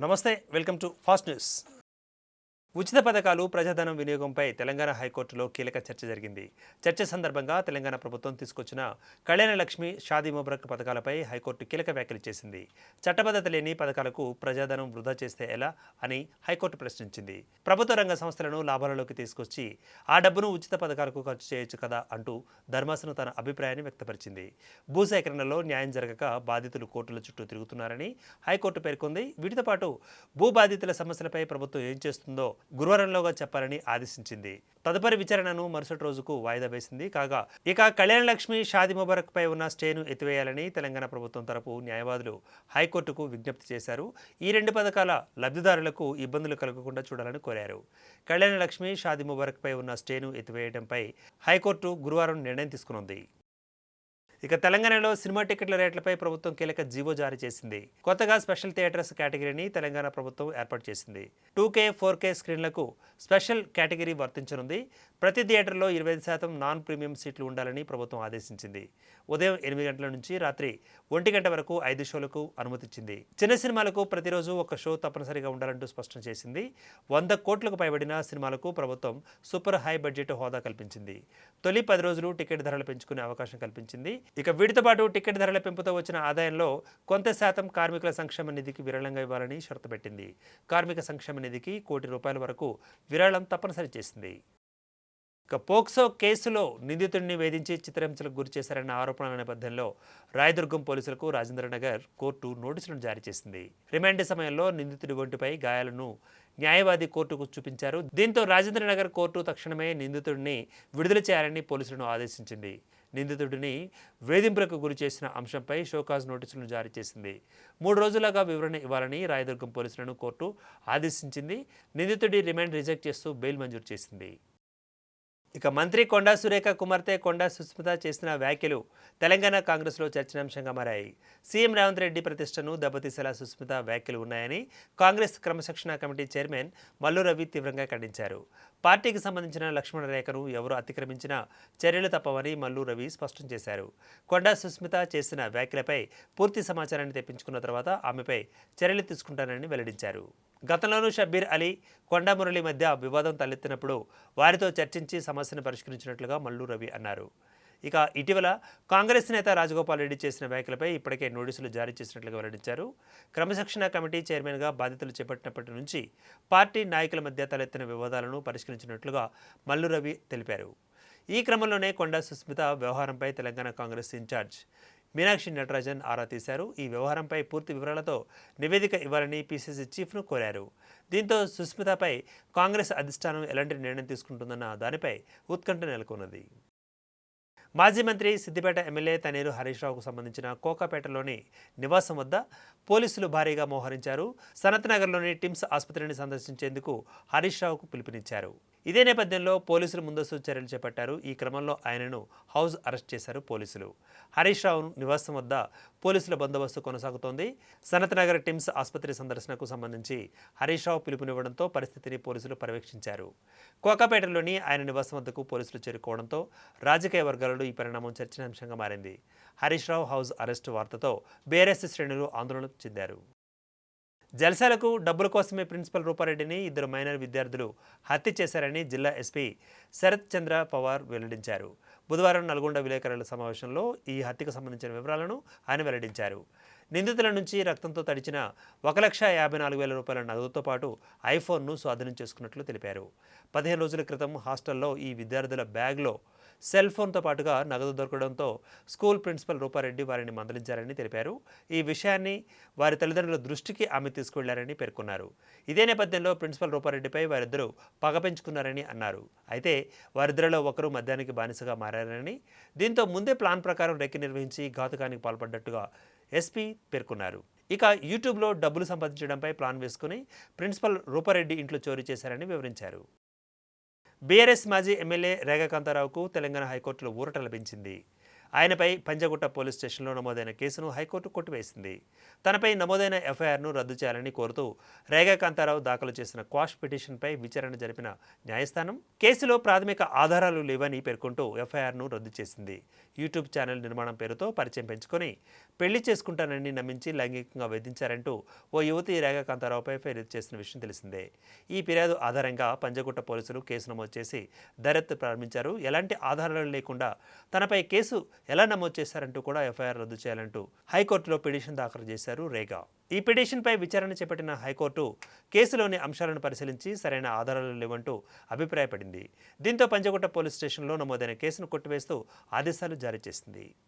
నమస్తే welcome to fast news. ఉచిత పథకాలు ప్రజాధనం వినియోగంపై తెలంగాణ హైకోర్టులో కీలక చర్చ జరిగింది. చర్చ సందర్భంగా తెలంగాణ ప్రభుత్వం తీసుకొచ్చిన కళ్యాణ లక్ష్మి, షాదీ ముబారక్ పథకాలపై హైకోర్టు కీలక వ్యాఖ్యలు చేసింది. చట్టబద్ధత లేని పథకాలకు ప్రజాధనం వృధా చేస్తే ఎలా అని హైకోర్టు ప్రశ్నించింది. ప్రభుత్వ రంగ సంస్థలను లాభాలలోకి తీసుకొచ్చి ఆ డబ్బును ఉచిత పథకాలకు ఖర్చు చేయొచ్చు కదా అంటూ ధర్మాసనం తన అభిప్రాయాన్ని వ్యక్తపరిచింది. భూసేకరణలో న్యాయం జరగక బాధితులు కోర్టుల చుట్టూ తిరుగుతున్నారని హైకోర్టు పేర్కొంది. వీటితో పాటు భూ బాధితుల సమస్యలపై ప్రభుత్వం ఏం చేస్తుందో గురువారంలోగా చెప్పాలని ఆదేశించింది. తదుపరి విచారణను మరుసటి రోజుకు వాయిదా వేసింది. కాగా ఇక కళ్యాణ లక్ష్మి, షాదీ ముబారక్ పై ఉన్న స్టేను ఎత్తివేయాలని తెలంగాణ ప్రభుత్వం తరపు న్యాయవాదులు హైకోర్టుకు విజ్ఞప్తి చేశారు. ఈ రెండు పథకాల లబ్ధిదారులకు ఇబ్బందులు కలగకుండా చూడాలని కోరారు. కళ్యాణ లక్ష్మి, షాదీ ముబారక్ పై ఉన్న స్టేను ఎత్తివేయడంపై హైకోర్టు గురువారం నిర్ణయం తీసుకున్నది. ఇక తెలంగాణలో సినిమా టికెట్ల రేట్లపై ప్రభుత్వం కీలక జీవో జారీ చేసింది. కొత్తగా స్పెషల్ థియేటర్స్ కేటగిరీని తెలంగాణ ప్రభుత్వం ఏర్పాటు చేసింది. 2K, 4K స్క్రీన్లకు special category వర్తించనుంది. ప్రతి థియేటర్లో 25% నాన్ ప్రీమియం సీట్లు ఉండాలని ప్రభుత్వం ఆదేశించింది. ఉదయం 8 గంటల నుంచి రాత్రి 1 గంట వరకు 5 షోలకు అనుమతిచ్చింది. చిన్న సినిమాలకు ప్రతిరోజు ఒక షో తప్పనిసరిగా ఉండాలంటూ స్పష్టం చేసింది. 100 కోట్లకు పైబడిన సినిమాలకు ప్రభుత్వం సూపర్ హై బడ్జెట్ హోదా కల్పించింది. తొలి 10 రోజులు టికెట్ ధరలు పెంచుకునే అవకాశం కల్పించింది. ఇక వీటితో పాటు టికెట్ ధరల పెంపుతో వచ్చిన ఆదాయంలో కొంత శాతం కార్మికుల సంక్షేమ నిధికి విరాళంగా ఇవ్వాలని షరతు పెట్టింది. కార్మిక సంక్షేమ నిధికి ₹1 కోటి వరకు విరాళం తప్పనిసరి చేసింది. ఇక పోక్సో కేసులో నిందితుడిని వేధించి చిత్రహింసలకు గురి చేశారన్న ఆరోపణల నేపథ్యంలో రాయదుర్గం పోలీసులకు రాజేంద్రనగర్ కోర్టు నోటీసులను జారీ చేసింది. రిమాండ్ సమయంలో నిందితుడి ఒంటిపై గాయాలను న్యాయవాది కోర్టుకు చూపించారు. దీంతో రాజేంద్రనగర్ కోర్టు తక్షణమే నిందితుడిని విడుదల చేయాలని పోలీసులను ఆదేశించింది. నిందితుడిని వేధింపులకు గురి చేసిన అంశంపై షోకాజ్ నోటీసులను జారీ చేసింది. 3 రోజులుగా వివరణ ఇవ్వాలని రాయదుర్గం పోలీసులను కోర్టు ఆదేశించింది. నిందితుడి రిమాండ్ రిజెక్ట్ చేస్తూ బెయిల్ మంజూరు చేసింది. ఇక మంత్రి కొండా సురేఖ కుమార్తె కొండా సుస్మిత చేసిన వ్యాఖ్యలు తెలంగాణ కాంగ్రెస్లో చర్చనాంశంగా మారాయి. సీఎం రేవంత్ రెడ్డి ప్రతిష్టను దెబ్బతీసేలా సుస్మిత వ్యాఖ్యలు ఉన్నాయని కాంగ్రెస్ క్రమశిక్షణ కమిటీ చైర్మన్ మల్లు రవి తీవ్రంగా ఖండించారు. పార్టీకి సంబంధించిన లక్ష్మణ రేఖను ఎవరు అతిక్రమించినా చర్యలు తప్పవని మల్లు రవి స్పష్టం చేశారు. కొండా సుస్మిత చేసిన వ్యాఖ్యలపై పూర్తి సమాచారాన్ని తెప్పించుకున్న తర్వాత ఆమెపై చర్యలు తీసుకుంటానని వెల్లడించారు. గతంలోనూ షబ్బీర్ అలీ, కొండా మురళి మధ్య వివాదం తలెత్తినప్పుడు వారితో చర్చించి సమస్యను పరిష్కరించినట్లుగా మల్లు రవి అన్నారు. ఇక ఇటీవల కాంగ్రెస్ నేత రాజగోపాల్ రెడ్డి చేసిన వ్యాఖ్యలపై ఇప్పటికే నోటీసులు జారీ చేసినట్లుగా వెల్లడించారు. క్రమశిక్షణ కమిటీ చైర్మన్గా బాధ్యతలు చేపట్టినప్పటి నుంచి పార్టీ నాయకుల మధ్య తలెత్తిన వివాదాలను పరిష్కరించినట్లుగా మల్లు రవి తెలిపారు. ఈ క్రమంలోనే కొండా సుస్మిత వ్యవహారంపై తెలంగాణ కాంగ్రెస్ ఇన్ఛార్జ్ మీనాక్షి నటరాజన్ ఆరా తీశారు. ఈ వ్యవహారంపై పూర్తి వివరాలతో నివేదిక ఇవ్వాలని పీసీసీ చీఫ్ను కోరారు. దీంతో సుస్మితపై కాంగ్రెస్ అధిష్టానం ఎలాంటి నిర్ణయం తీసుకుంటుందన్న దానిపై ఉత్కంఠ నెలకొన్నది. మాజీ మంత్రి సిద్దిపేట ఎమ్మెల్యే తనేరు హరీష్ రావుకు సంబంధించిన కోకాపేటలోని నివాసం వద్ద పోలీసులు భారీగా మోహరించారు. సనత్ నగర్లోని టిమ్స్ ఆసుపత్రిని సందర్శించేందుకు హరీష్ రావుకు పిలుపునిచ్చారు. ఇదే నేపథ్యంలో పోలీసులు ముందస్తు చర్యలు చేపట్టారు. ఈ క్రమంలో ఆయనను హౌస్ అరెస్ట్ చేశారు పోలీసులు. హరీష్ రావు నివాసం వద్ద పోలీసుల బందోబస్తు కొనసాగుతోంది. సనత్ నగర్ టిమ్స్ ఆసుపత్రి సందర్శనకు సంబంధించి హరీష్ రావు పిలుపునివ్వడంతో పరిస్థితిని పోలీసులు పర్యవేక్షించారు. కోకాపేటలోని ఆయన నివాసం వద్దకు పోలీసులు చేరుకోవడంతో రాజకీయ వర్గాలలో ఈ పరిణామం చర్చనీయాంశంగా మారింది. Harish Rao house arrest వార్తతో BRS శ్రేణులు ఆందోళన చెందారు. జల్సాలకు డబ్బుల కోసమే ప్రిన్సిపల్ రూపారెడ్డిని 2 మైనర్ విద్యార్థులు హత్య చేశారని జిల్లా ఎస్పీ శరత్ చంద్ర పవార్ వెల్లడించారు. బుధవారం నల్గొండ విలేకరుల సమావేశంలో ఈ హత్యకు సంబంధించిన వివరాలను ఆయన వెల్లడించారు. నిందితుల నుంచి రక్తంతో తడిచిన ₹1,54,000 నగదుతో పాటు ఐఫోన్ను స్వాధీనం చేసుకున్నట్లు తెలిపారు. 15 రోజుల క్రితం హాస్టల్లో ఈ విద్యార్థుల బ్యాగ్లో సెల్ ఫోన్తో పాటుగా నగదు దొరకడంతో స్కూల్ ప్రిన్సిపల్ రూపారెడ్డి వారిని మందలించారని తెలిపారు. ఈ విషయాన్ని వారి తల్లిదండ్రుల దృష్టికి ఆమె తీసుకువెళ్లారని పేర్కొన్నారు. ఇదే నేపథ్యంలో ప్రిన్సిపల్ రూపారెడ్డిపై వారిద్దరూ పగ పెంచుకున్నారని అన్నారు. అయితే వారిద్దరిలో ఒకరు మద్యానికి బానిసగా మారారని, దీంతో ముందే ప్లాన్ ప్రకారం రెక్కి నిర్వహించి ఘాతుకానికి పాల్పడ్డట్టుగా ఎస్పీ పేర్కొన్నారు. ఇక యూట్యూబ్లో డబ్బులు సంపాదించడంపై ప్లాన్ వేసుకుని ప్రిన్సిపల్ రూపారెడ్డి ఇంట్లో చోరీ చేశారని వివరించారు. బీఆర్ఎస్ మాజీ ఎమ్మెల్యే రేగా కాంతారావుకు తెలంగాణ హైకోర్టులో ఊరట లభించింది. ఆయనపై పంజగుట్ట పోలీస్ స్టేషన్లో నమోదైన కేసును హైకోర్టు కొట్టివేసింది. తనపై నమోదైన ఎఫ్ఐఆర్ను రద్దు చేయాలని కోరుతూ రేగా కాంతారావు దాఖలు చేసిన క్వాష్ పిటిషన్పై విచారణ జరిపిన న్యాయస్థానం కేసులో ప్రాథమిక ఆధారాలు లేవని పేర్కొంటూ ఎఫ్ఐఆర్ను రద్దు చేసింది. యూట్యూబ్ ఛానల్ నిర్మాణం పేరుతో పరిచయం పెంచుకొని పెళ్లి చేసుకుంటానని నమ్మించి లైంగికంగా వేధించారంటూ ఓ యువతి రేగా కాంతారావుపై ఫిర్యాదు చేసిన విషయం తెలిసిందే. ఈ ఫిర్యాదు ఆధారంగా పంజగుట్ట పోలీసులు కేసు నమోదు చేసి దర్యాప్తు ప్రారంభించారు. ఎలాంటి ఆధారాలు లేకుండా తనపై కేసు ఎలా నమోదు చేశారంటూ కూడా ఎఫ్ఐఆర్ రద్దు చేయాలంటూ హైకోర్టులో పిటిషన్ దాఖలు చేశారు రేగా. ఈ పిటిషన్పై విచారణ చేపట్టిన హైకోర్టు కేసులోని అంశాలను పరిశీలించి సరైన ఆధారాలు లేవంటూ అభిప్రాయపడింది. దీంతో పంజగుట్ట పోలీస్ స్టేషన్లో నమోదైన కేసును కొట్టివేస్తూ ఆదేశాలు జారీ చేసింది.